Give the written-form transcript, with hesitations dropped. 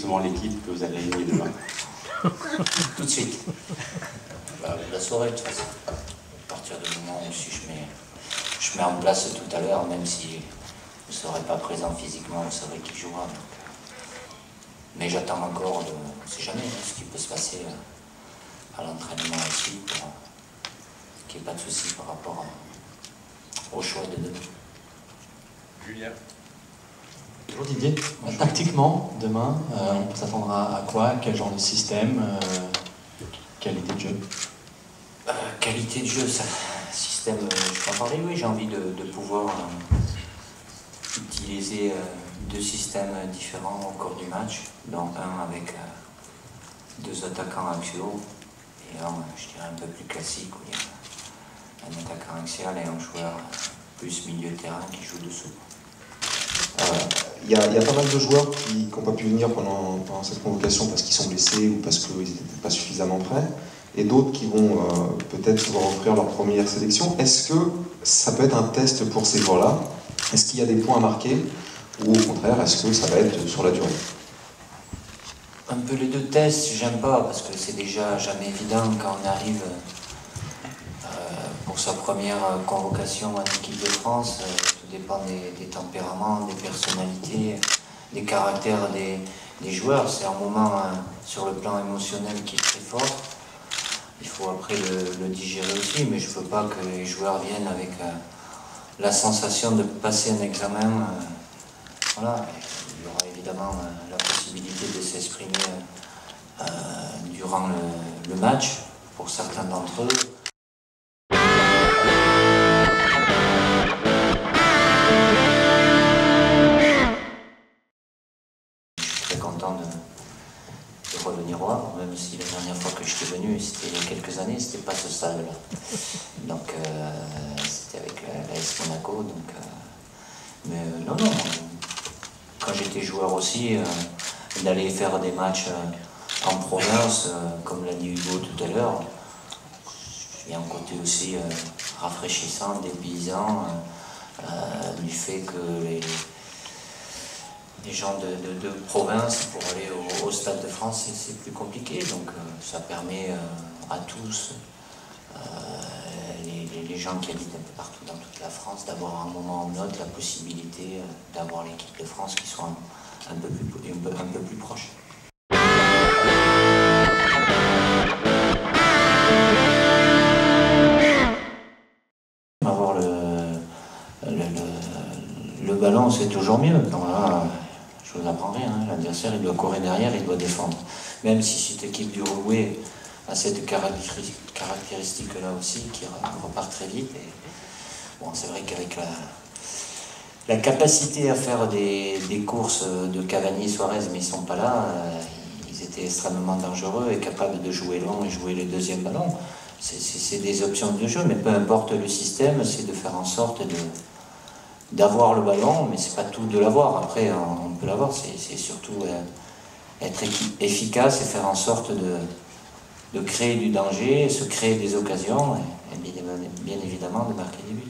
justement l'équipe que vous allez aligner demain? Tout de suite. La soirée, de toute façon. À partir du moment où si je mets en place tout à l'heure, même si vous ne serez pas présent physiquement, vous saurez qui jouera. Donc, mais j'attends encore, on ne sait jamais ce qui peut se passer à l'entraînement aussi, pour qu'il n'y ait pas de soucis par rapport au choix de demain. Julien. Bonjour Didier. Tactiquement, demain, on peut s'attendre à quoi? Quel genre de système? Qualité de jeu? Qualité de jeu, ça, système, je peux en parler, oui, j'ai envie de pouvoir utiliser deux systèmes différents au cours du match, dont un avec deux attaquants axiaux et un, je dirais, un peu plus classique, où il y a un attaquant axial et un joueur plus milieu de terrain qui joue dessous. Il y a pas mal de joueurs qui n'ont pas pu venir pendant cette convocation parce qu'ils sont blessés ou parce qu'ils n'étaient pas suffisamment prêts, et d'autres qui vont peut-être se voir offrir leur première sélection. Est-ce que ça peut être un test pour ces joueurs-là? Est-ce qu'il y a des points à marquer, ou au contraire, est-ce que ça va être sur la durée? Un peu les deux tests, j'aime pas, parce que c'est déjà jamais évident quand on arrive pour sa première convocation en équipe de France. Tout dépend des tempéraments, des personnalités, des caractères des joueurs. C'est un moment sur le plan émotionnel qui est très fort. Il faut après le digérer aussi, mais je ne veux pas que les joueurs viennent avec la sensation de passer un examen. Voilà. Il y aura évidemment la possibilité de s'exprimer durant le match pour certains d'entre eux. Content de revenir voir, même si la dernière fois que j'étais venu, c'était il y a quelques années, c'était pas ce stade-là. Donc c'était avec l'AS Monaco. Donc, mais non, quand j'étais joueur aussi, d'aller faire des matchs en province, comme l'a dit Hugo tout à l'heure, il y a un côté aussi rafraîchissant, dépaysant, du fait que les gens de province, pour aller au Stade de France, c'est plus compliqué. Donc ça permet à tous, les gens qui habitent un peu partout dans toute la France, d'avoir à un moment ou un autre la possibilité d'avoir l'équipe de France qui soit un peu plus proche. Avoir le ballon, c'est toujours mieux. Donc là, je vous apprends rien, hein. L'adversaire il doit courir derrière, il doit défendre. Même si cette équipe du Uruguay a cette caractéristique-là aussi, qui repart très vite. Et, bon, c'est vrai qu'avec la capacité à faire des courses de Cavani et Suarez, mais ils ne sont pas là, ils étaient extrêmement dangereux et capables de jouer long et jouer le deuxième ballon. C'est des options de jeu, mais peu importe le système, c'est de faire en sorte d'avoir le ballon, mais c'est pas tout de l'avoir. Après, on peut l'avoir, c'est surtout être efficace et faire en sorte de créer du danger, se créer des occasions et bien évidemment de marquer des buts.